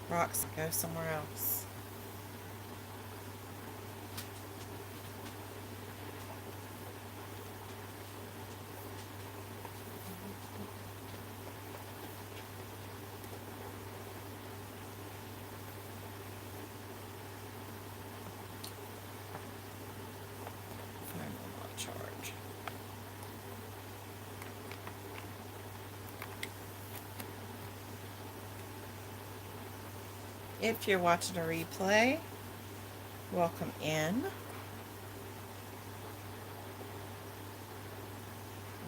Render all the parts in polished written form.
rocks and go somewhere else. Phone will not charge. If you're watching a replay, welcome in. I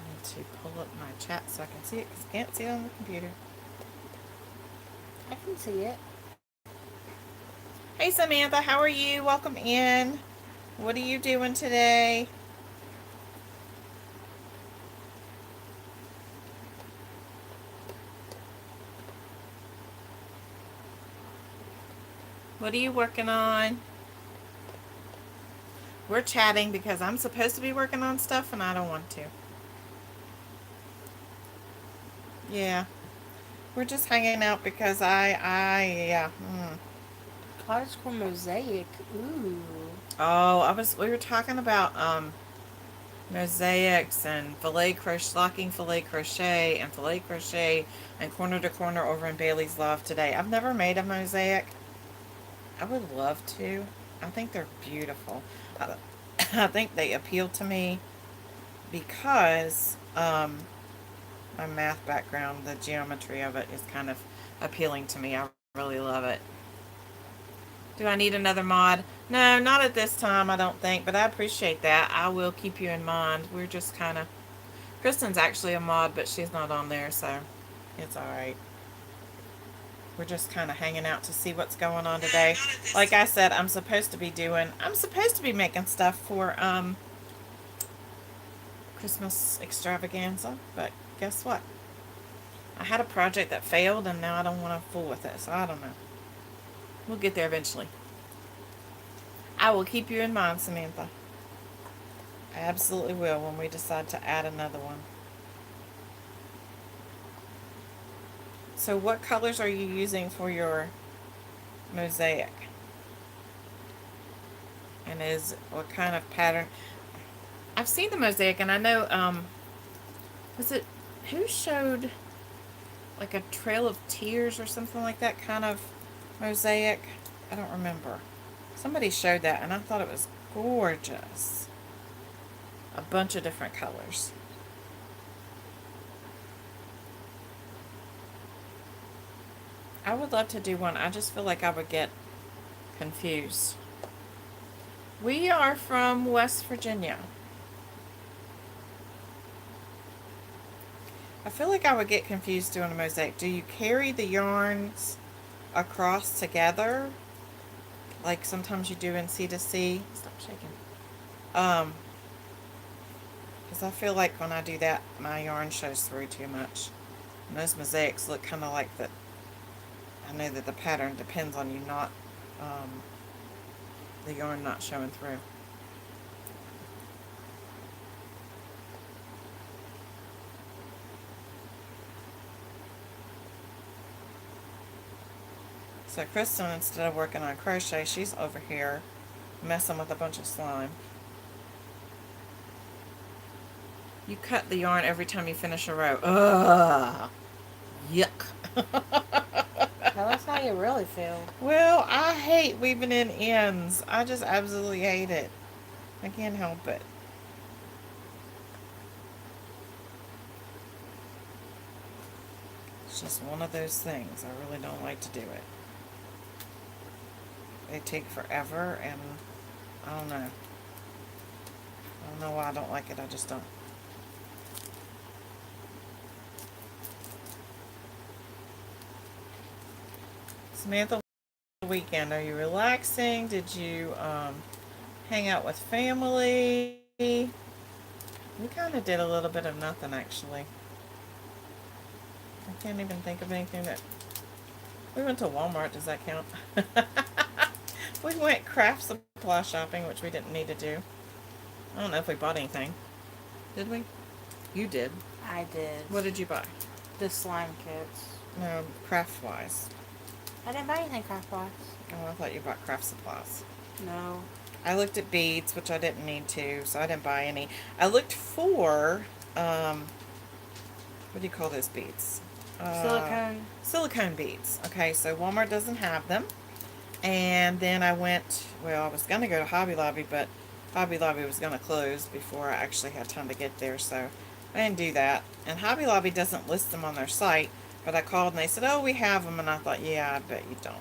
need to pull up my chat so I can see it because I can't see it on the computer. I can see it. Hey Samantha, how are you? Welcome in. What are you doing today? What are you working on? We're chatting because I'm supposed to be working on stuff and I don't want to. Yeah. We're just hanging out because yeah. Particle mosaic. Ooh. Oh, we were talking about, mosaics and locking filet crochet and corner to corner over in Bailey's Love today. I've never made a mosaic. I would love to. I think they're beautiful. I, I think they appeal to me because my math background, the geometry of it is kind of appealing to me. I really love it. Do I need another mod? No, not at this time, I don't think, but I appreciate that. I will keep you in mind. We're just kind of. Kristen's actually a mod, but she's not on there, so it's alright. We're just kind of hanging out to see what's going on today. Like I said, I'm supposed to be making stuff for Christmas extravaganza, but guess what? I had a project that failed and now I don't want to fool with it, so I don't know. We'll get there eventually. I will keep you in mind, Samantha. I absolutely will when we decide to add another one. So what colors are you using for your mosaic? And what kind of pattern? I've seen the mosaic and I know, was it, who showed like a Trail of Tears or something like that kind of mosaic? I don't remember. Somebody showed that and I thought it was gorgeous. A bunch of different colors. I would love to do one. I just feel like I would get confused. We are from West Virginia. I feel like I would get confused doing a mosaic. Do you carry the yarns across together? Like sometimes you do in C2C? Stop shaking. Because I feel like when I do that, my yarn shows through too much. And those mosaics look kind of like that. I know that the pattern depends on you not, the yarn not showing through. So Kristen, instead of working on crochet, she's over here messing with a bunch of slime. You cut the yarn every time you finish a row. Ugh. Yuck. Tell us how you really feel. Well, I hate weaving in ends. I just absolutely hate it. I can't help it. It's just one of those things. I really don't like to do it. They take forever, and I don't know. I don't know why I don't like it. I just don't. Samantha, weekend, are you relaxing? Did you hang out with family? We kind of did a little bit of nothing, actually. I can't even think of anything that... We went to Walmart. Does that count? We went craft supply shopping, which we didn't need to do. I don't know if we bought anything. Did we? You did. I did. What did you buy? The slime kits. No, craft-wise. I didn't buy anything craft supplies. Oh, I thought you bought craft supplies. No. I looked at beads, which I didn't need to, so I didn't buy any. I looked for, what do you call those beads? Silicone. Silicone beads. Okay, so Walmart doesn't have them. And then I went, well, I was going to go to Hobby Lobby, but Hobby Lobby was going to close before I actually had time to get there, so I didn't do that. And Hobby Lobby doesn't list them on their site, but I called and they said, oh, we have them, and I thought, yeah, I bet you don't.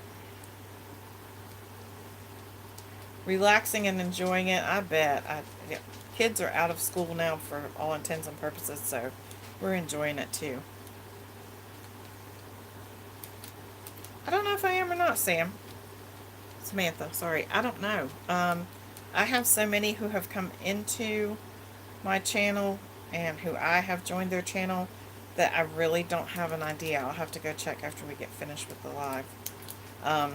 Relaxing and enjoying it, I bet. Yeah, kids are out of school now for all intents and purposes, so we're enjoying it too. I don't know if I am or not, Samantha, sorry, I don't know. I have so many who have come into my channel and who I have joined their channel that I really don't have an idea. I'll have to go check after we get finished with the live. I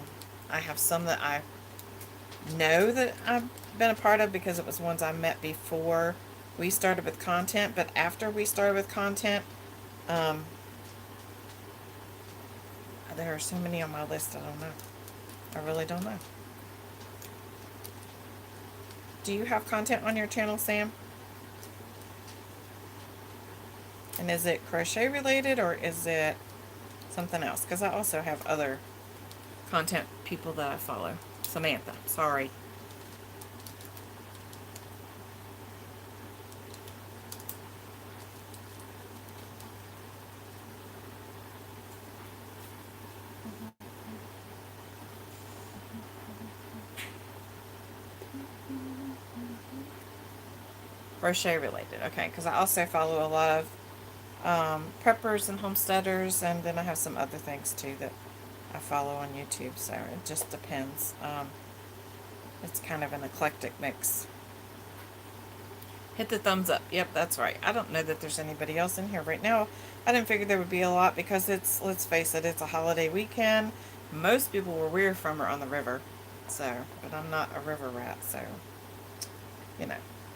have some that I know that I've been a part of because it was ones I met before we started with content, but after we started with content, there are so many on my list, I don't know. I really don't know. Do you have content on your channel, Sam? And is it crochet related or is it something else? Because I also have other content people that I follow. Samantha, sorry. Crochet related, okay, because I also follow a lot of preppers and homesteaders, and then I have some other things too that I follow on YouTube, so it just depends. It's kind of an eclectic mix. Hit the thumbs up. Yep, that's right. I don't know that there's anybody else in here right now. I didn't figure there would be a lot because it's, let's face it, it's a holiday weekend. Most people where we're from are on the river, so, but I'm not a river rat, so, you know,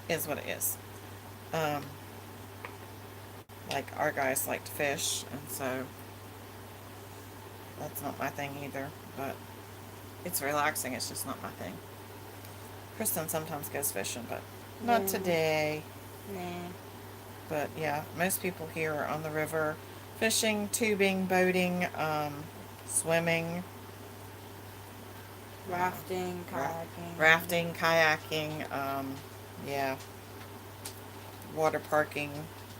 is what it is. Like our guys like to fish, and so that's not my thing either, but it's relaxing, it's just not my thing. Kristen sometimes goes fishing, but not today. Nah. But yeah, most people here are on the river, fishing, tubing, boating, swimming, Rafting, kayaking. rafting, kayaking, yeah, water parking,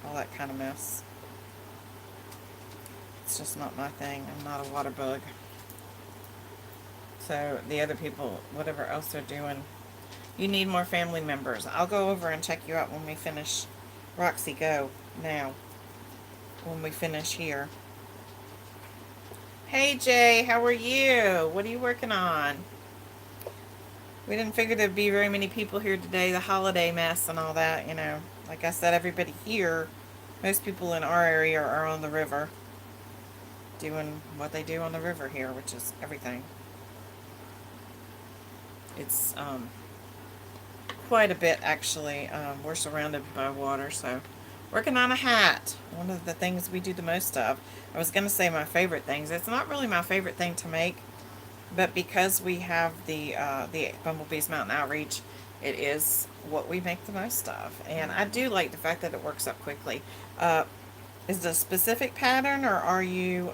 all that kind of mess. It's just not my thing. I'm not a water bug. So the other people, whatever else they're doing, you need more family members. I'll go over and check you out when we finish. Roxy, go now. When we finish here. Hey Jay, how are you? What are you working on? We didn't figure there'd be very many people here today, the holiday mess and all that, you know. Like I said, everybody here, most people in our area are on the river, doing what they do on the river here, which is everything. It's quite a bit, actually. We're surrounded by water, so working on a hat, one of the things we do the most of. I was going to say my favorite things. It's not really my favorite thing to make, but because we have the Bumblebee's Mountain Outreach, it is what we make the most of. And I do like the fact that it works up quickly. Is it a specific pattern, or are you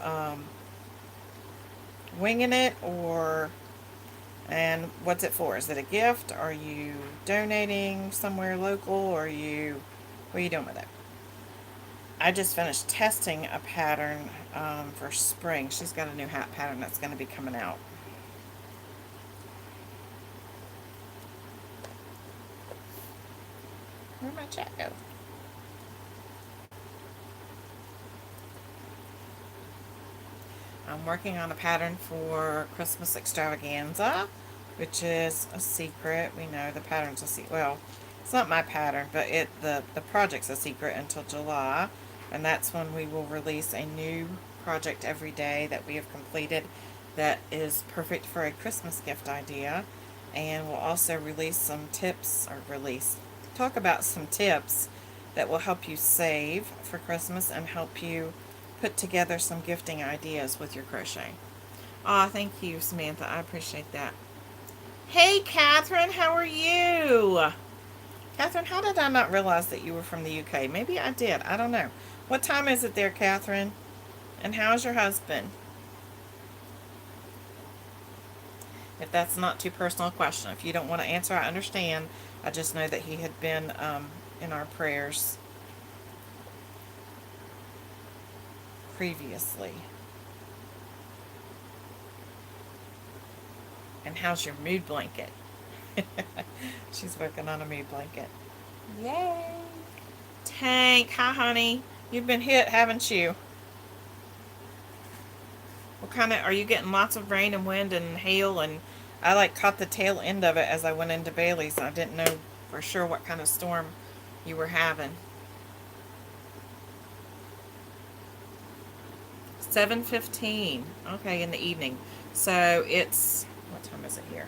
winging it, or... And what's it for? Is it a gift? Are you donating somewhere local? Or what are you doing with it? I just finished testing a pattern for spring. She's got a new hat pattern that's going to be coming out. Where'd my chat go? I'm working on a pattern for Christmas extravaganza, which is a secret. We know the pattern's a secret. Well, it's not my pattern, but the project's a secret until July, and that's when we will release a new project every day that we have completed that is perfect for a Christmas gift idea. And we'll also release some tips, talk about some tips that will help you save for Christmas and help you put together some gifting ideas with your crochet. Aw, thank you, Samantha. I appreciate that. Hey, Catherine, how are you? Catherine, how did I not realize that you were from the UK? Maybe I did. I don't know. What time is it there, Catherine? And how's your husband? If that's not too personal a question. If you don't want to answer, I understand. I just know that he had been in our prayers previously. And how's your mood blanket? She's working on a mood blanket. Yay. Tank, hi honey. You've been hit, haven't you? What kind of, are you getting lots of rain and wind and hail? And I like caught the tail end of it as I went into Bailey's. I didn't know for sure what kind of storm you were having. 7:15. Okay, in the evening. So it's, what time is it here?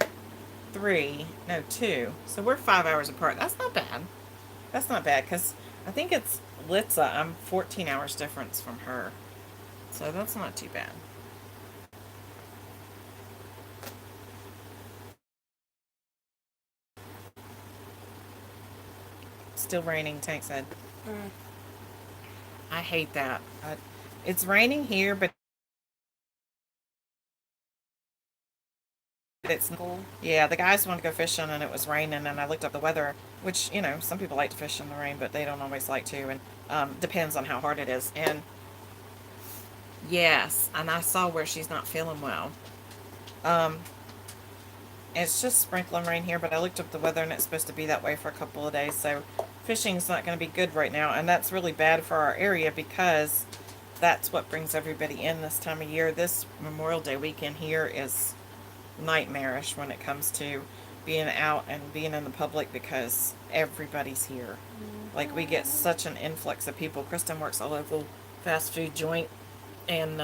3, no 2. So we're 5 hours apart. That's not bad. That's not bad because I think it's Litza. I'm 14 hours difference from her. So that's not too bad. Still raining, Tank said. Mm. I hate that. It's raining here, but it's cool. Yeah, the guys wanted to go fishing and it was raining, and I looked up the weather, which, you know, some people like to fish in the rain, but they don't always like to, and depends on how hard it is. And yes, and I saw where she's not feeling well. Um, it's just sprinkling rain here, but I looked up the weather and it's supposed to be that way for a couple of days, so fishing's not going to be good right now, and that's really bad for our area because that's what brings everybody in this time of year. This Memorial Day weekend here is nightmarish when it comes to being out and being in the public because everybody's here. Like, we get such an influx of people. Kristen works a local fast food joint, and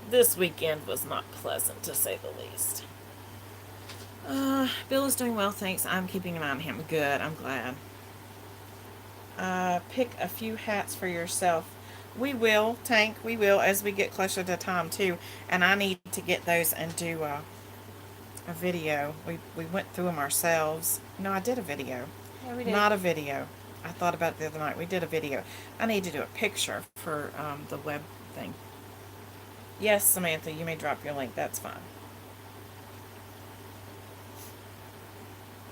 this weekend was not pleasant, to say the least. Bill is doing well, thanks. I'm keeping an eye on him. Good, I'm glad. Pick a few hats for yourself. We will, Tank, we will, as we get closer to time, too. And I need to get those and do a video. We went through them ourselves. No, I did a video. Yeah, we did. Not a video. I thought about it the other night. We did a video. I need to do a picture for the web thing. Yes, Samantha, you may drop your link. That's fine.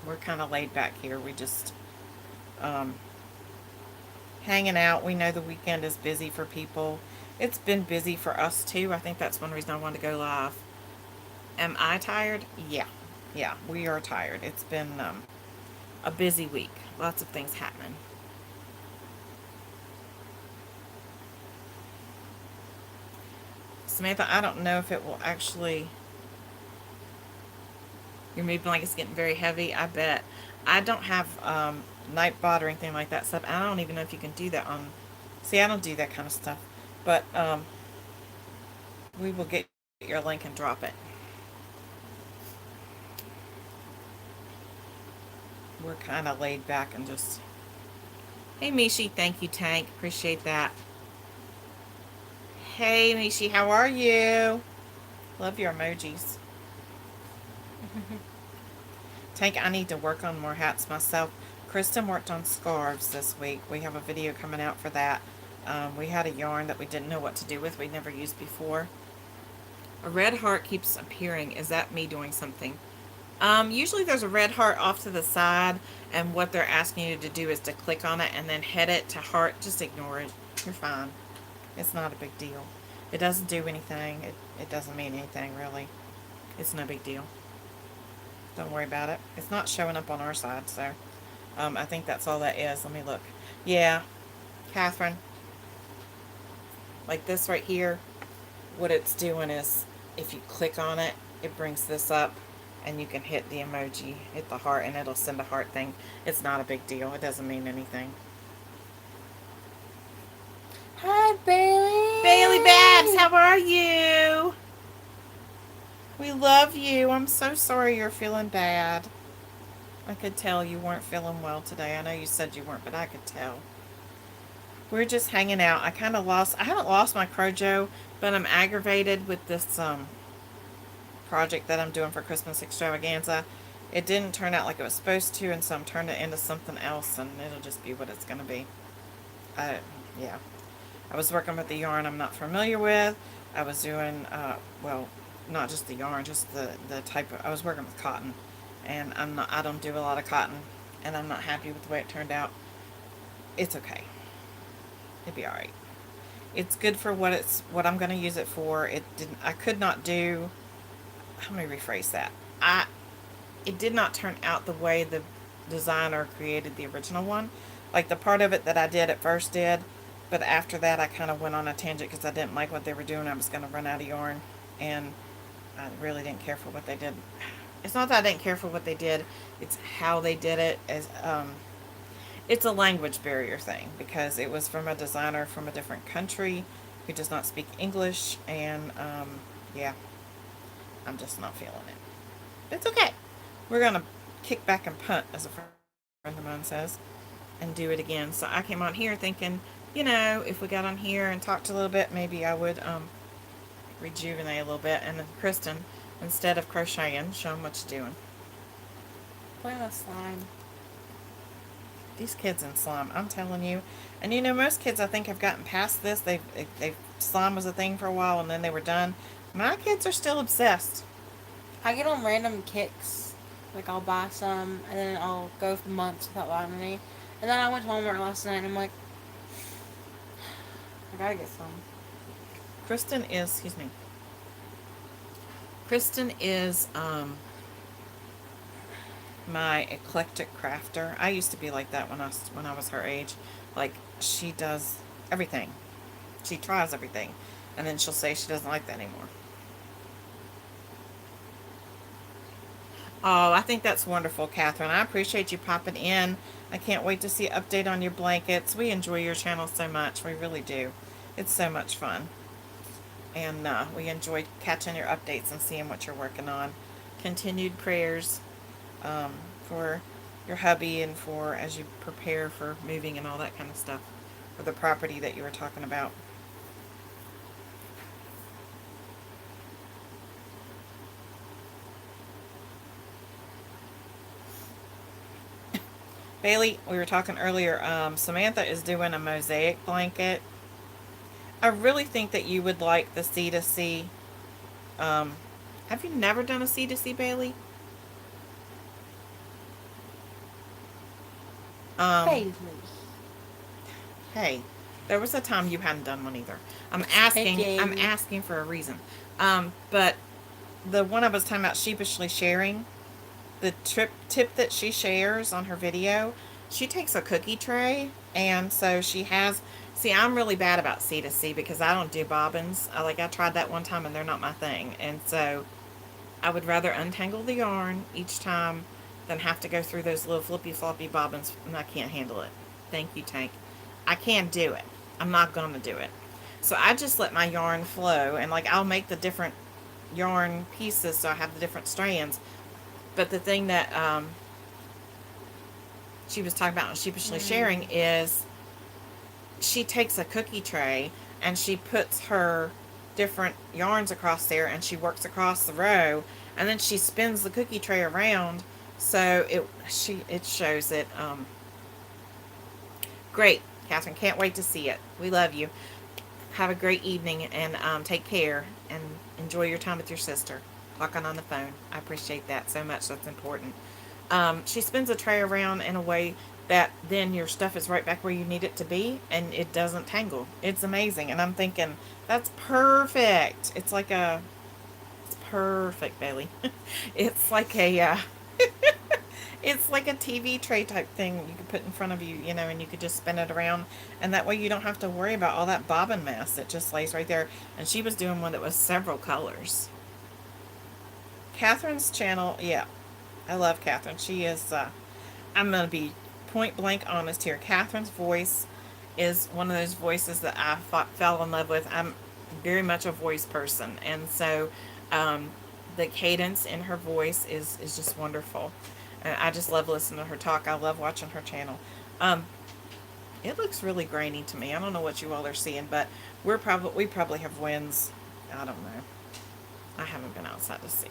We're kind of laid back here. We just hanging out. We know the weekend is busy for people. It's been busy for us too. I think that's one reason I wanted to go live. Am I tired? Yeah. Yeah, we are tired. It's been a busy week. Lots of things happening. Samantha, I don't know if it will actually... Your mood blanket's getting very heavy. I bet. I don't have Nightbot or anything like that stuff. I don't even know if you can do that on... See, I don't do that kind of stuff. But we will get your link and drop it. We're kind of laid back and just... Hey, Mishi. Thank you, Tank. Appreciate that. Hey, Mishi. How are you? Love your emojis. Tank, I need to work on more hats myself. Kristen worked on scarves this week. We have a video coming out for that. We had a yarn that we didn't know what to do with. We'd never used before. A red heart keeps appearing. Is that me doing something? Usually there's a red heart off to the side, and what they're asking you to do is to click on it and then head it to heart. Just ignore it. You're fine. It's not a big deal. It doesn't do anything. It doesn't mean anything, really. It's no big deal. Don't worry about it. It's not showing up on our side, so I think that's all that is. Let me look. Yeah, Catherine. Like this right here, what it's doing is if you click on it, it brings this up, and you can hit the emoji, hit the heart, and it'll send a heart thing. It's not a big deal. It doesn't mean anything. Hi, Bailey. Bailey Babs, how are you? We love you. I'm so sorry you're feeling bad. I could tell you weren't feeling well today. I know you said you weren't, but I could tell. We're just hanging out. I haven't lost my Crojo, but I'm aggravated with this project that I'm doing for Christmas extravaganza. It didn't turn out like it was supposed to, and so I'm turning it into something else, and it'll just be what it's going to be. Yeah. I was working with the yarn I'm not familiar with. I was doing, well, not just the yarn, just the type of, I was working with cotton, and I don't do a lot of cotton, and I'm not happy with the way it turned out. It's okay. It'd be alright. It's good for what I'm going to use it for. I could not do, let me rephrase that. It did not turn out the way the designer created the original one. Like the part of it that I did at first did, but after that I kind of went on a tangent because I didn't like what they were doing. I was going to run out of yarn, and I really didn't care for what they did. It's not that I didn't care for what they did, it's how they did it. It's a language barrier thing because it was from a designer from a different country who does not speak English, and yeah, I'm just not feeling it. It's okay. We're going to kick back and punt, as a friend of mine says, and do it again. So I came on here thinking, if we got on here and talked a little bit, maybe I would rejuvenate a little bit. And then Kristen, instead of crocheting, show them what you're doing. Playing with slime. These kids in slime, I'm telling you. And most kids I think have gotten past this. They slime was a thing for a while, and then they were done. My kids are still obsessed. I get on random kicks. Like, I'll buy some, and then I'll go for months without buying any. And then I went to Walmart last night, and I'm like, I gotta get some. Kristen is my eclectic crafter. I used to be like that when I was her age. Like, she does everything. She tries everything, and then she'll say she doesn't like that anymore. Oh, I think that's wonderful, Catherine. I appreciate you popping in. I can't wait to see an update on your blankets. We enjoy your channel so much. We really do. It's so much fun. And we enjoy catching your updates and seeing what you're working on. Continued prayers for your hubby and for as you prepare for moving and all that kind of stuff. For the property that you were talking about. Bailey, we were talking earlier, Samantha is doing a mosaic blanket. I really think that you would like the C2C. Have you never done a C2C, Bailey? Bailey. Hey, there was a time you hadn't done one either. I'm asking for a reason. But the one I was talking about, sheepishly sharing, the tip that she shares on her video, she takes a cookie tray, and so she has, see, I'm really bad about C2C because I don't do bobbins. I tried that one time and they're not my thing, and so I would rather untangle the yarn each time than have to go through those little flippy floppy bobbins, and I can't handle it. Thank you, Tank. I can't do it. I'm not gonna do it. So I just let my yarn flow, and I'll make the different yarn pieces so I have the different strands. But the thing that she was talking about in sheepishly sharing is she takes a cookie tray and she puts her different yarns across there, and she works across the row, and then she spins the cookie tray around so it shows it. Great, Catherine. Can't wait to see it. We love you. Have a great evening, and take care, and enjoy your time with your sister. Talking on the phone. I appreciate that so much. That's important. She spins a tray around in a way that then your stuff is right back where you need it to be, and it doesn't tangle. It's amazing. And I'm thinking, that's perfect. It's perfect, Bailey. It's like a it's like a TV tray type thing you could put in front of you, and you could just spin it around, and that way you don't have to worry about all that bobbin mess. It just lays right there. And she was doing one that was several colors. Catherine's channel, yeah, I love Catherine. She is, I'm going to be point blank honest here. Catherine's voice is one of those voices that I fell in love with. I'm very much a voice person, and so the cadence in her voice is just wonderful. And I just love listening to her talk. I love watching her channel. It looks really grainy to me. I don't know what you all are seeing, but we probably have winds. I don't know. I haven't been outside to see.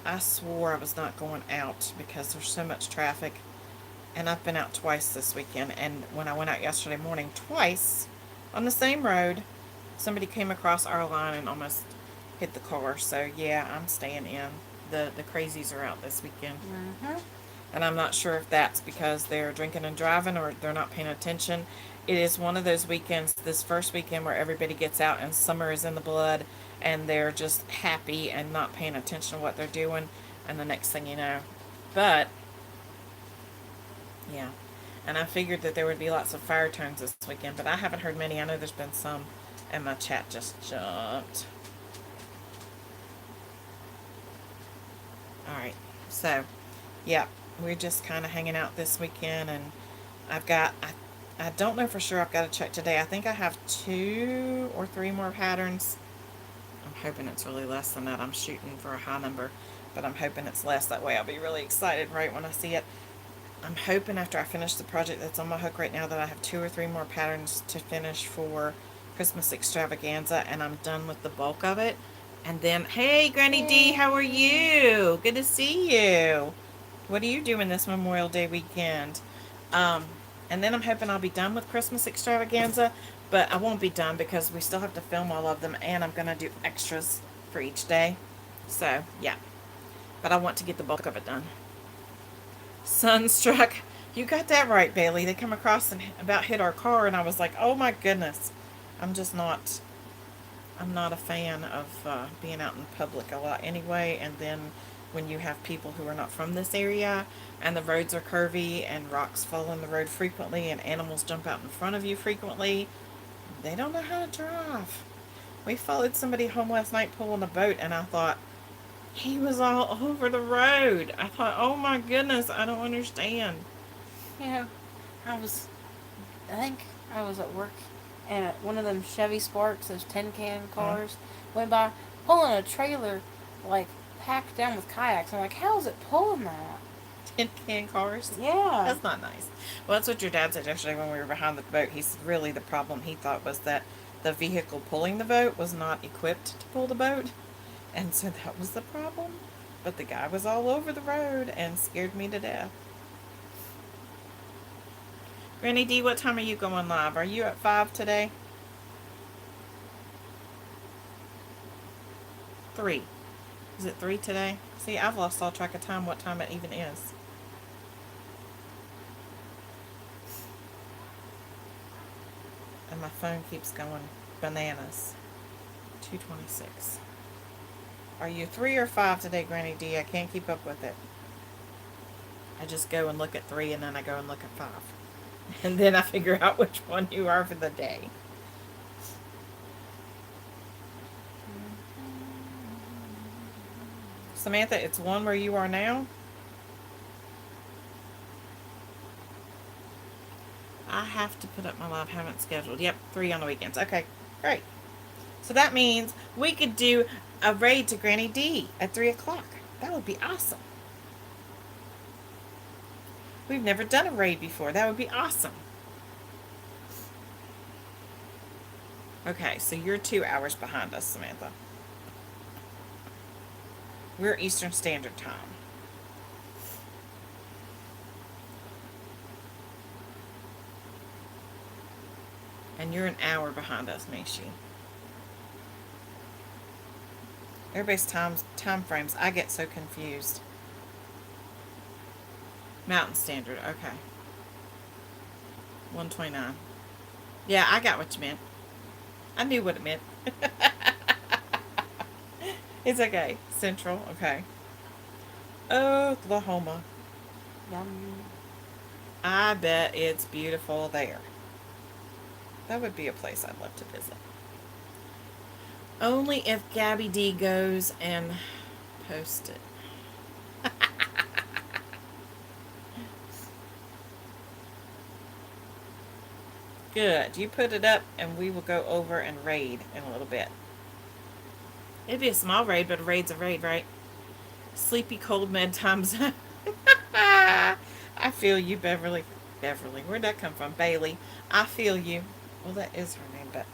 I swore I was not going out because there's so much traffic. And I've been out twice this weekend. And when I went out yesterday morning, twice on the same road, somebody came across our line and almost hit the car. So yeah, I'm staying in. The crazies are out this weekend. Mm-hmm. And I'm not sure if that's because they're drinking and driving or they're not paying attention. It is one of those weekends, this first weekend, where everybody gets out and summer is in the blood and they're just happy and not paying attention to what they're doing. And the next thing you know. But, yeah. And I figured that there would be lots of fire tones this weekend, but I haven't heard many. I know there's been some, and my chat just jumped. Alright, so, yeah, we're just kind of hanging out this weekend, and I don't know for sure. I've got to check today. I think I have 2 or 3 more patterns. I'm hoping it's really less than that. I'm shooting for a high number, but I'm hoping it's less. That way I'll be really excited right when I see it. I'm hoping after I finish the project that's on my hook right now that I have 2 or 3 more patterns to finish for Christmas extravaganza, and I'm done with the bulk of it. And then, hey, Granny D, how are you? Good to see you. What are you doing this Memorial Day weekend? Um, and then I'm hoping I'll be done with Christmas extravaganza, but I won't be done because we still have to film all of them, and I'm going to do extras for each day. So, yeah. But I want to get the bulk of it done. Sunstruck. You got that right, Bailey. They come across and about hit our car, and I was like, oh my goodness. I'm just not, I'm not a fan of being out in public a lot anyway, and then when you have people who are not from this area, and the roads are curvy, and rocks fall in the road frequently, and animals jump out in front of you frequently, they don't know how to drive. We followed somebody home last night pulling a boat, and I thought, he was all over the road. I thought, oh my goodness, I don't understand. Yeah, I think I was at work, and one of them Chevy Sparks, those tin can cars, went by pulling a trailer, like, packed down with kayaks. I'm like, how is it pulling that? Tin can cars? Yeah. That's not nice. Well, that's what your dad said yesterday when we were behind the boat. He's really the problem he thought was that the vehicle pulling the boat was not equipped to pull the boat. And so that was the problem. But the guy was all over the road and scared me to death. Granny D, what time are you going live? Are you at 5 today? 3. Is it 3 today? See, I've lost all track of time, what time it even is. And my phone keeps going bananas. 2:26. Are you 3 or 5 today, Granny D? I can't keep up with it. I just go and look at 3, and then I go and look at 5. And then I figure out which one you are for the day. Samantha, it's 1 where you are now? I have to put up my live, haven't scheduled. Yep, 3 on the weekends. Okay, great. So that means we could do a raid to Granny D at 3 o'clock. That would be awesome. We've never done a raid before. That would be awesome. Okay, so you're 2 hours behind us, Samantha. We're Eastern Standard Time. And you're an hour behind us, Mishi. Everybody's time frames, I get so confused. Mountain Standard, okay. 129. Yeah, I got what you meant. I knew what it meant. It's okay. Central, okay. Oklahoma. Yum. I bet it's beautiful there. That would be a place I'd love to visit. Only if Gabby D goes and posts it. Good. You put it up and we will go over and raid in a little bit. It'd be a small raid, but a raid's a raid, right? Sleepy cold med times. I feel you, Beverly. Beverly. Where'd that come from? Bailey. I feel you. Well, that is her name, but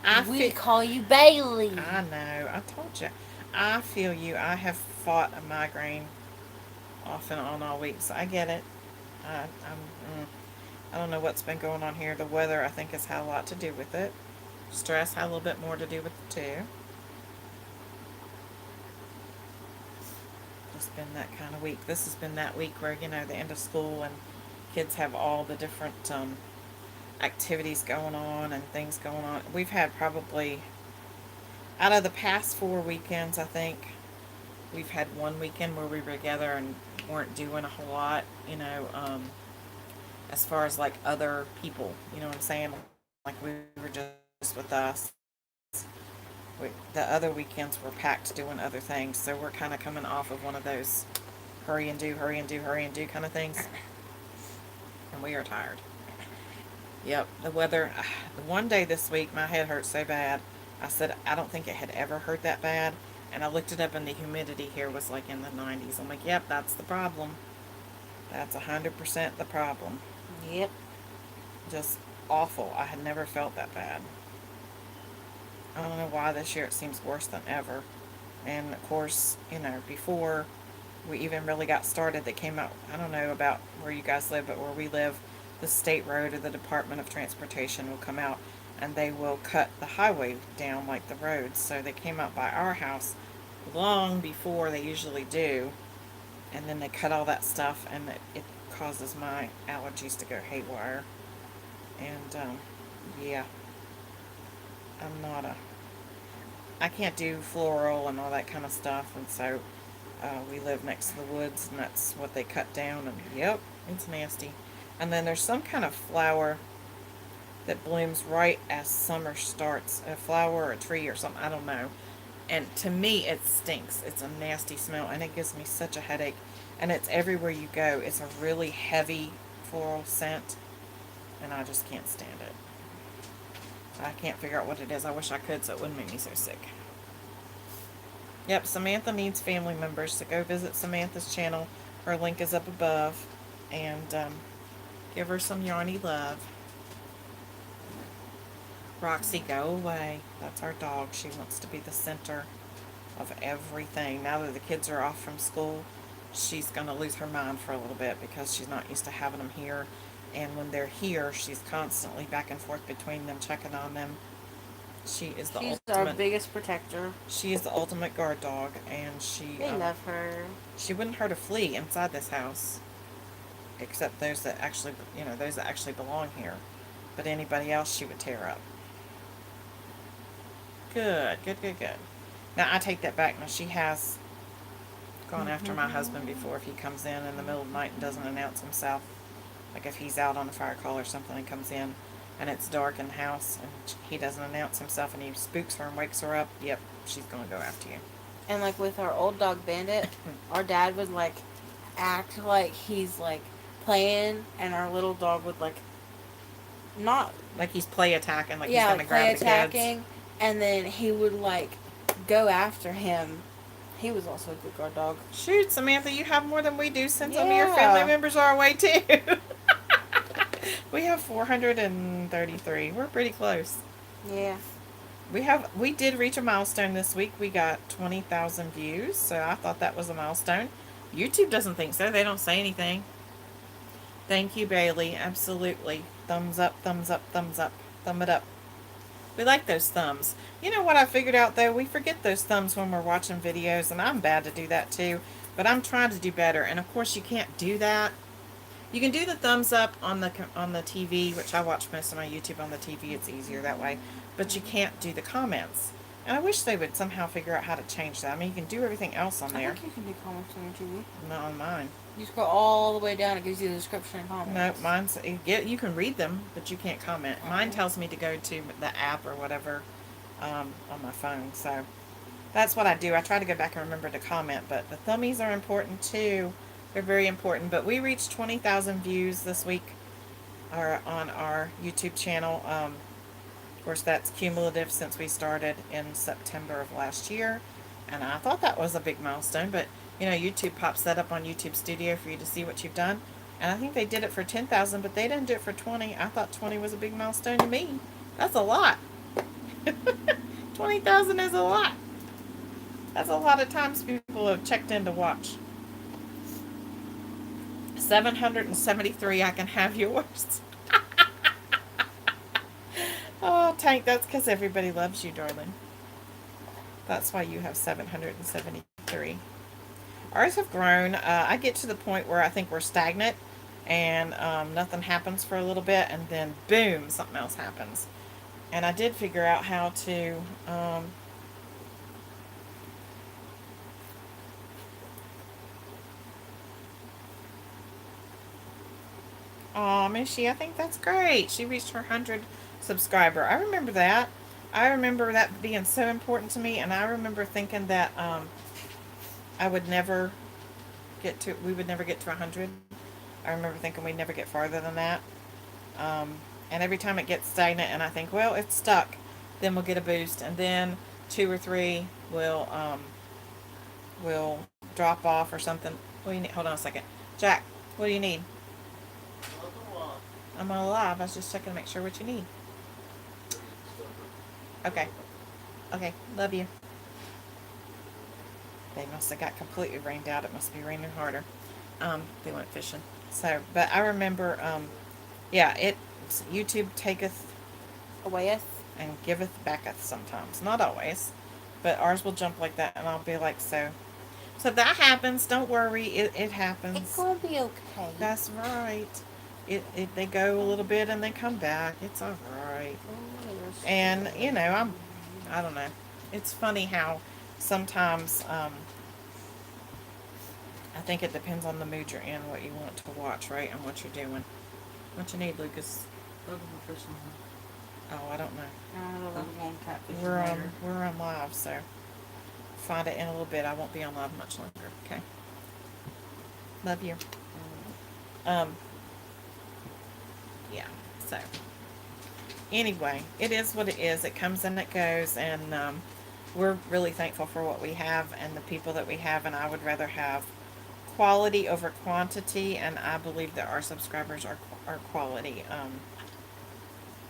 I We feel. call you Bailey. I know. I told you. I feel you. I have fought a migraine off and on all week, so I get it. I don't know what's been going on here. The weather, I think, has had a lot to do with it. Stress had a little bit more to do with it too. Just been that kind of week. This has been that week where the end of school and kids have all the different activities going on and things going on. We've had probably out of the past 4 weekends, I think we've had one weekend where we were together and weren't doing a whole lot. As far as like other people, you know what I'm saying? Like we were just with us. The other weekends were packed doing other things, so we're kind of coming off of one of those hurry and do, hurry and do, hurry and do kind of things, and we are tired. Yep, the weather. One day this week, my head hurt so bad. I said I don't think it had ever hurt that bad, and I looked it up, and the humidity here was like in the 90s. I'm like, yep, that's the problem. That's 100% the problem. Yep. Just awful. I had never felt that bad. I don't know why this year it seems worse than ever. And of course, before we even really got started, they came out, I don't know about where you guys live, but where we live, the state road or the Department of Transportation will come out and they will cut the highway down like the roads. So they came out by our house long before they usually do. And then they cut all that stuff, and it causes my allergies to go haywire. And yeah, I'm not a I can't do floral and all that kind of stuff, and so we live next to the woods, and that's what they cut down, and yep, it's nasty. And then there's some kind of flower that blooms right as summer starts, a flower or a tree or something, I don't know. And to me, it stinks. It's a nasty smell, and it gives me such a headache. And it's everywhere you go. It's a really heavy floral scent, and I just can't stand it. I can't figure out what it is. I wish I could so it wouldn't make me so sick. Yep, Samantha needs family members, so go visit Samantha's channel. Her link is up above, and give her some yarny love. Roxy, go away. That's our dog. She wants to be the center of everything. Now that the kids are off from school, she's going to lose her mind for a little bit because she's not used to having them here. And when they're here, she's constantly back and forth between them, checking on them. She's our biggest protector. She is the ultimate guard dog, and they love her. She wouldn't hurt a flea inside this house, except those that actually belong here. But anybody else, she would tear up. Good. Now I take that back. Now she has gone after my husband before if he comes in the middle of the night and doesn't announce himself. Like if he's out on a fire call or something and comes in and it's dark in the house and he doesn't announce himself and he spooks her and wakes her up, yep, she's going to go after you. And like with our old dog Bandit, our dad would like act like he's like playing, and our little dog would like not like he's play attacking, like he's going to grab the kids. And then he would like go after him. He was also a good guard dog. Shoot, Samantha, you have more than we do. Send some of your family members our way too. We have 433. We're pretty close. Yeah. We did reach a milestone this week. We got 20,000 views, so I thought that was a milestone. YouTube doesn't think so. They don't say anything. Thank you, Bailey. Absolutely. Thumbs up, thumbs up, thumbs up. Thumb it up. We like those thumbs. You know what I figured out, though? We forget those thumbs when we're watching videos, and I'm bad to do that, too. But I'm trying to do better, and of course you can't do that. You can do the thumbs up on the TV, which I watch most of my YouTube on the TV. It's easier that way. But you can't do the comments. And I wish they would somehow figure out how to change that. I mean, you can do everything else on there. I think you can do comments on your TV. Not on mine. You scroll all the way down. It gives you the description and comments. No, mine's you can read them, but you can't comment. Mine tells me to go to the app or whatever on my phone. So that's what I do. I try to go back and remember to comment. But the thummies are important too. They're very important. But we reached 20,000 views this week on our YouTube channel. Of course, that's cumulative since we started in September of last year. And I thought that was a big milestone. But, YouTube pops that up on YouTube Studio for you to see what you've done. And I think they did it for 10,000, but they didn't do it for 20. I thought 20 was a big milestone to me. That's a lot. 20,000 is a lot. That's a lot of times people have checked in to watch. 773, I can have yours. Oh, Tank, that's because everybody loves you, darling. That's why you have 773. Ours have grown. I get to the point where I think we're stagnant and nothing happens for a little bit, and then boom, something else happens. And I did figure out how to. Aw, Mishy, I think that's great. She reached her 100 subscriber. I remember that. I remember that being so important to me, and I remember thinking that I would never we would never get to 100. I remember thinking we'd never get farther than that. And every time it gets stagnant, and I think, well, it's stuck, then we'll get a boost, and then two or three will drop off or something. What do you need? Hold on a second, Jack. What do you need? I'm on live. I was just checking to make sure what you need. Okay. Okay. Love you. They must have got completely rained out. It must be raining harder. They went fishing. So, but I remember, yeah, YouTube taketh Awayeth. and giveth backeth sometimes. Not always, but ours will jump like that, and I'll be like, so that happens. Don't worry. It happens. It's gonna be okay. That's right. They go a little bit and they come back. It's all right. And I don't know. It's funny how sometimes I think it depends on the mood you're in, what you want to watch, right, and what you're doing. What you need, Lucas? Oh, I don't know. We're on live, so find it in a little bit. I won't be on live much longer. Okay. Love you. Yeah. So anyway, it is what it is. It comes and it goes, and we're really thankful for what we have and the people that we have. And I would rather have quality over quantity, and I believe that our subscribers are quality.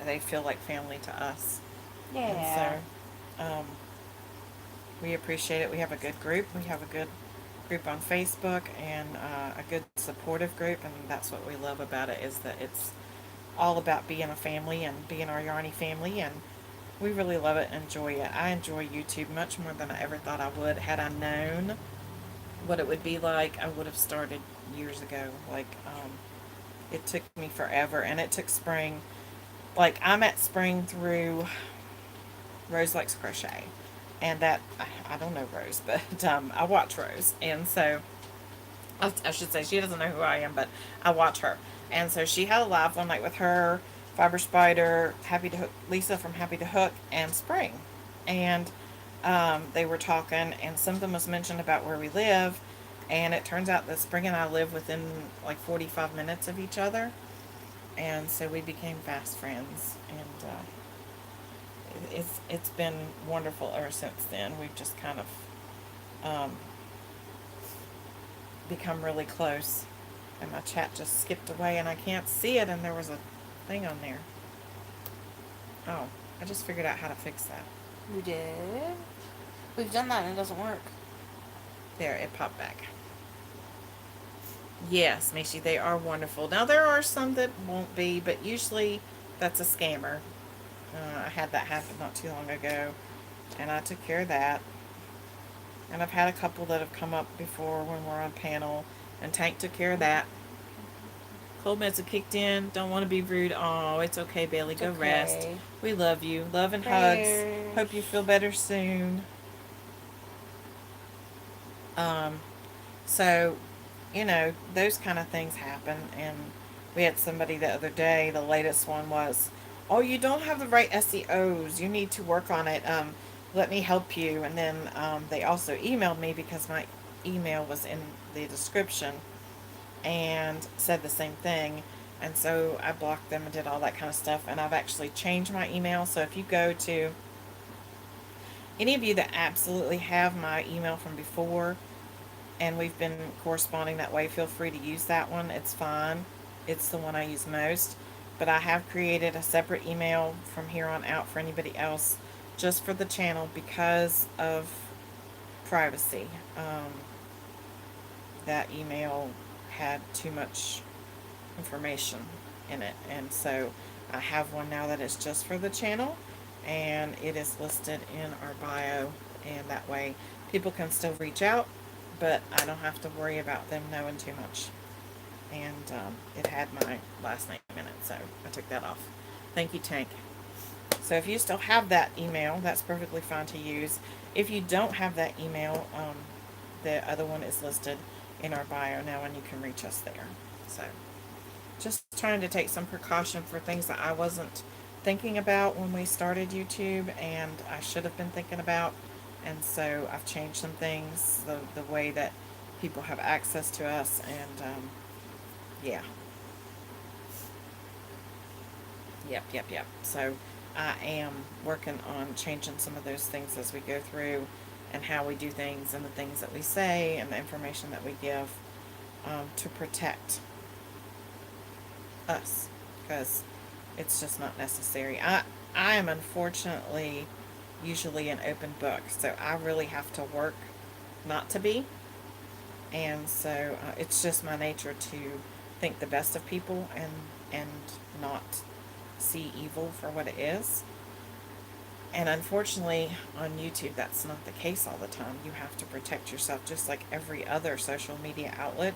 They feel like family to us. Yeah. And so we appreciate it. We have a good group. We have a good group on Facebook, and a good supportive group, and that's what we love about it, is that it's all about being a family and being our Yarny family, and we really love it and enjoy it. I enjoy YouTube much more than I ever thought I would. Had I known what it would be like, I would have started years ago. Like, it took me forever, and it took spring. Like, I'm at spring through Rose Likes Crochet, and that, I don't know Rose, but I watch Rose, and so, I should say, she doesn't know who I am, but I watch her. And so she had a live one night with her, Fiber Spider, Happy to Hook, Lisa from Happy to Hook, and Spring. And they were talking, and something was mentioned about where we live, and it turns out that Spring and I live within like 45 minutes of each other. And so we became fast friends, and it's been wonderful ever since then. We've just kind of become really close. And my chat just skipped away, and I can't see it, and there was a thing on there. Oh, I just figured out how to fix that. You did? We've done that and it doesn't work. There, it popped back. Yes, Mishi, they are wonderful. Now, there are some that won't be, but usually that's a scammer. I had that happen not too long ago, and I took care of that. And I've had a couple that have come up before when we're on panel, and Tank took care of that. Cold meds have kicked in. Don't want to be rude. Oh, it's okay, Bailey. Go rest. We love you. Love and hugs. Hope you feel better soon. So, those kind of things happen. And we had somebody the other day, the latest one was, oh, you don't have the right SEOs. You need to work on it. Let me help you. And then they also emailed me, because my email was in the description, and said the same thing. And so I blocked them and did all that kind of stuff. And I've actually changed my email. So if you go to any of you that absolutely have my email from before, and we've been corresponding that way, feel free to use that one. It's fine. It's the one I use most. But I have created a separate email from here on out for anybody else just for the channel because of privacy. That email had too much information in it, and so I have one now that is just for the channel, and it is listed in our bio, and that way people can still reach out, but I don't have to worry about them knowing too much. And it had my last name in it, so I took that off. Thank you, Tank. So if you still have that email, that's perfectly fine to use. If you don't have that email, the other one is listed in our bio now, and you can reach us there. So just trying to take some precaution for things that I wasn't thinking about when we started YouTube, and I should have been thinking about. And so I've changed some things, the way that people have access to us, and yeah. Yep. So I am working on changing some of those things as we go through, and how we do things, and the things that we say, and the information that we give, to protect us, because it's just not necessary. I am unfortunately usually an open book, so I really have to work not to be, and so it's just my nature to think the best of people, and not see evil for what it is. And unfortunately, on YouTube, that's not the case all the time. You have to protect yourself, just like every other social media outlet.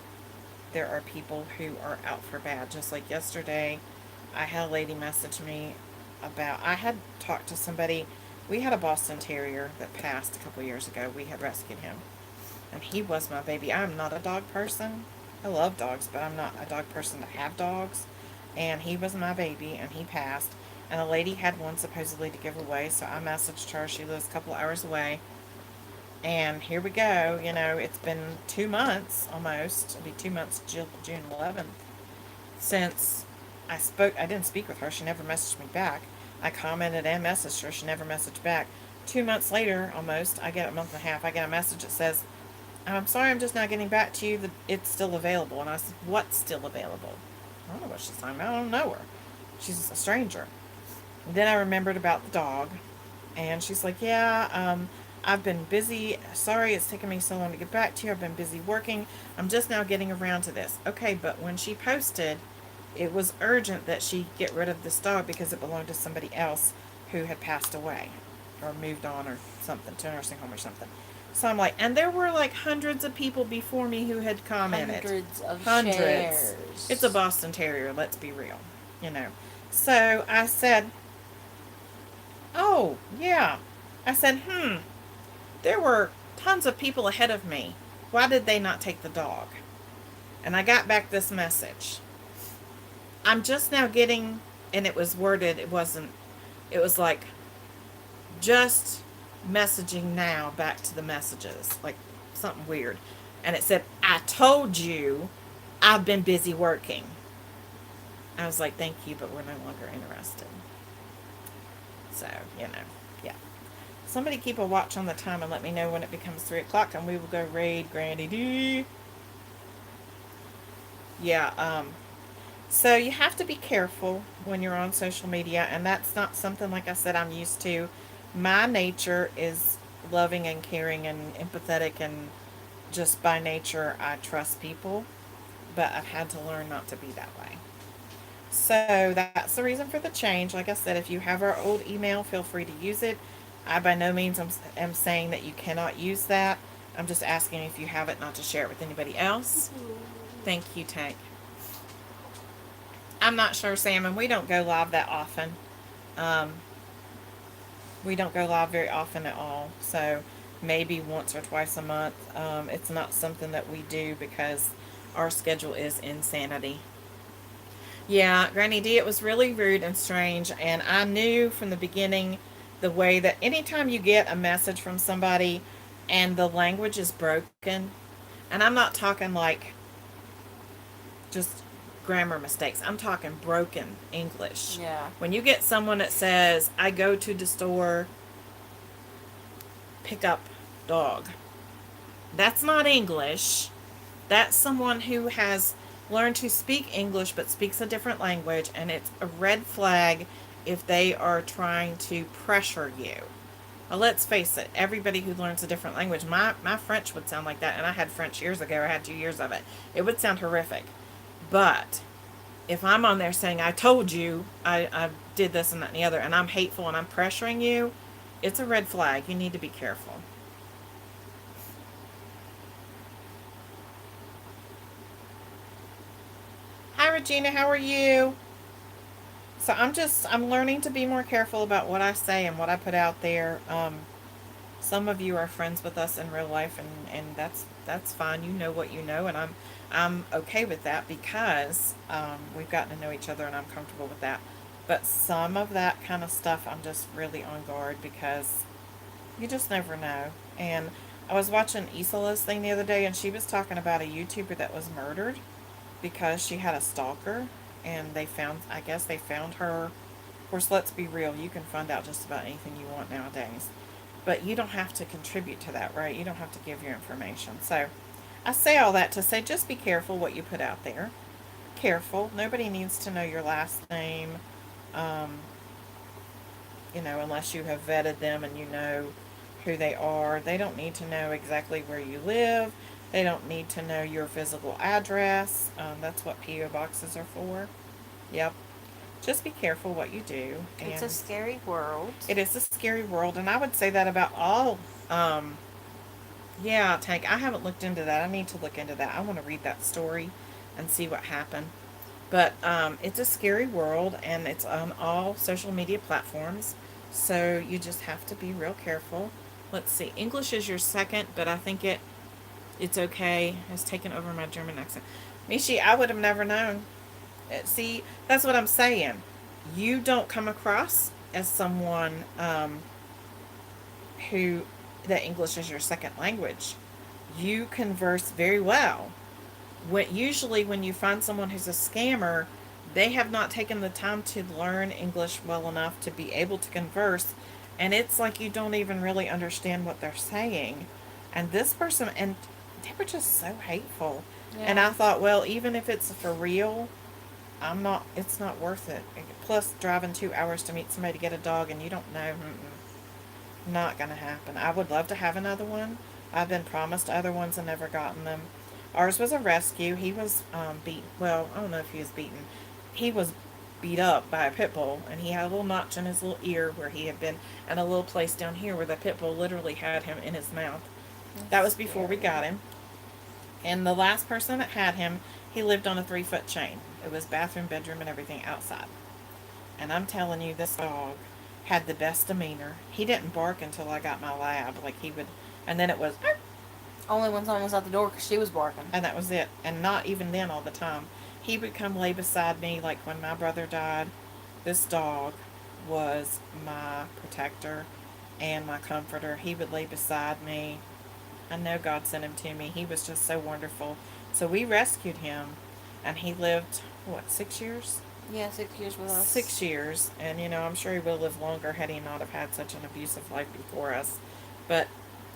There are people who are out for bad. Just like yesterday, I had a lady message me about, I had talked to somebody. We had a Boston Terrier that passed a couple years ago. We had rescued him, and he was my baby. I'm not a dog person. I love dogs, but I'm not a dog person to have dogs. And he was my baby, and he passed. And a lady had one supposedly to give away, so I messaged her. She lives a couple hours away. And here we go. You know, it's been 2 months almost. It'll be 2 months, June 11th, since I spoke. I didn't speak with her. She never messaged me back. I commented and messaged her. She never messaged back. 2 months later, almost, I get a month and a half, I get a message that says, I'm sorry, I'm just not getting back to you. It's still available. And I said, what's still available? I don't know what she's talking about. I don't know her. She's a stranger. And then I remembered about the dog. And she's like, yeah, I've been busy. Sorry it's taken me so long to get back to you. I've been busy working. I'm just now getting around to this. Okay, but when she posted, it was urgent that she get rid of this dog because it belonged to somebody else who had passed away or moved on or something, to a nursing home or something. So I'm like, and there were like hundreds of people before me who had commented. Hundreds. Shares. It's a Boston Terrier, let's be real, you know. So I said, oh, yeah. I said, there were tons of people ahead of me. Why did they not take the dog? And I got back this message. I'm just now getting, and it was worded, it was like, just messaging now back to the messages, like something weird. And it said, I told you I've been busy working. I was like, thank you, but we're no longer interested. So, you know, yeah. Somebody keep a watch on the time and let me know when it becomes 3 o'clock, and we will go raid Granny D. Yeah, so you have to be careful when you're on social media, and that's not something, like I said, I'm used to. My nature is loving and caring and empathetic, and just by nature I trust people, but I've had to learn not to be that way. So that's the reason for the change. Like I said, if you have our old email, feel free to use it. I by no means am saying that you cannot use that. I'm just asking if you have it not to share it with anybody else. Thank you, Tank. I'm not sure, Sam, and we don't go live that often. We don't go live very often at all, so maybe once or twice a month. It's not something that we do because our schedule is insanity. Yeah, Granny D, it was really rude and strange, and I knew from the beginning the way that anytime you get a message from somebody and the language is broken, and I'm not talking like just grammar mistakes, I'm talking broken English. Yeah. When you get someone that says, I go to the store, pick up dog, that's not English. That's someone who has learned to speak English but speaks a different language, and it's a red flag if they are trying to pressure you. let's face it, everybody who learns a different language, my French would sound like that, and I had French years ago. I had 2 years of it. It would sound horrific. But if I'm on there saying, I told you, I did this and that and the other, and I'm hateful and I'm pressuring you, it's a red flag. You need to be careful. Hi, Regina. How are you? So I'm learning to be more careful about what I say and what I put out there. Some of you are friends with us in real life, and that's fine. You know what you know, and I'm okay with that because we've gotten to know each other, and I'm comfortable with that. But some of that kind of stuff, I'm just really on guard because you just never know. And I was watching Isola's thing the other day, and she was talking about a YouTuber that was murdered because she had a stalker, and I guess they found her. Of course, let's be real, you can find out just about anything you want nowadays. But you don't have to contribute to that, right? You don't have to give your information. So I say all that to say just be careful what you put out there. Careful. Nobody needs to know your last name, um, unless you have vetted them and you know who they are. They don't need to know exactly where you live. They don't need to know your physical address. That's what P.O. boxes are for. Yep. Just be careful what you do. It's a scary world. It is a scary world, and I would say that about all. Yeah, Tank, I haven't looked into that. I need to look into that. I want to read that story and see what happened. But it's a scary world, and it's on all social media platforms, so you just have to be real careful. Let's see. English is your second, but I think it's okay. It's taken over my German accent. Mishi, I would have never known. See, that's what I'm saying. You don't come across as someone who that English is your second language. You converse very well. Usually, when you find someone who's a scammer, they have not taken the time to learn English well enough to be able to converse, and it's like you don't even really understand what they're saying. And this person, and they were just so hateful. Yeah. And I thought, well, even if it's for real, it's not worth it. Plus, driving 2 hours to meet somebody to get a dog, and you don't know. Not going to happen. I would love to have another one. I've been promised other ones and never gotten them. Ours was a rescue. He was beaten. Well, I don't know if he was beaten. He was beat up by a pit bull, and he had a little notch in his little ear where he had been, and a little place down here where the pit bull literally had him in his mouth. That was before we got him. And the last person that had him, he lived on a 3-foot chain. It was bathroom, bedroom, and everything outside. And I'm telling you, this dog had the best demeanor. He didn't bark until I got my lab. Like he would, and then it was... Only when someone was at the door because she was barking. And that was it. And not even then all the time. He would come lay beside me, like when my brother died. This dog was my protector and my comforter. He would lay beside me. I know God sent him to me. He was just so wonderful. So we rescued him, and he lived, 6 years? Yeah, 6 years with us. 6 years. And, I'm sure he would have lived longer had he not have had such an abusive life before us. But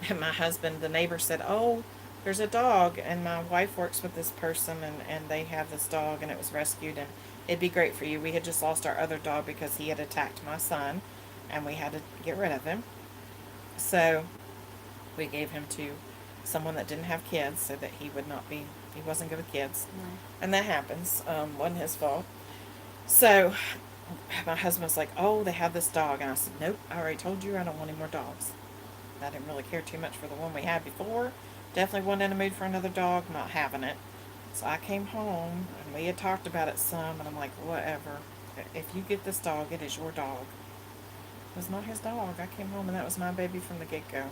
my husband, the neighbor said, oh, there's a dog, and my wife works with this person, and they have this dog, and it was rescued, and it'd be great for you. We had just lost our other dog because he had attacked my son, and we had to get rid of him. So we gave him to someone that didn't have kids so that he wasn't good with kids. No. And that happens. Wasn't his fault. So my husband was like, oh, they have this dog. And I said, nope, I already told you I don't want any more dogs. I didn't really care too much for the one we had before. Definitely wasn't in the mood for another dog, not having it. So I came home, and we had talked about it some, and I'm like, whatever. If you get this dog, it is your dog. It was not his dog. I came home, and that was my baby from the get-go.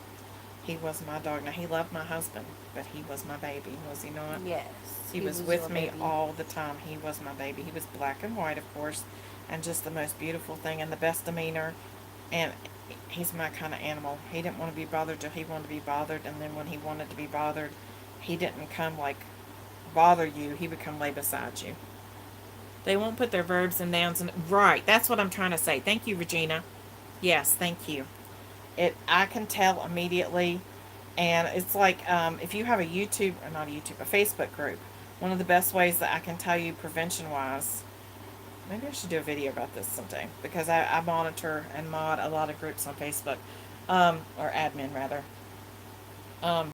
He was my dog. Now, he loved my husband, but he was my baby, was he not? Yes. He was with me all the time. He was my baby. He was black and white, of course, and just the most beautiful thing and the best demeanor. And he's my kind of animal. He didn't want to be bothered till he wanted to be bothered, and then when he wanted to be bothered, he didn't come, bother you. He would come lay beside you. They won't put their verbs and nouns in. Right, that's what I'm trying to say. Thank you, Regina. Yes, thank you. I can tell immediately, and it's like if you have a Facebook group, one of the best ways that I can tell you prevention-wise, maybe I should do a video about this someday, because I monitor and mod a lot of groups on Facebook. or admin rather. Um,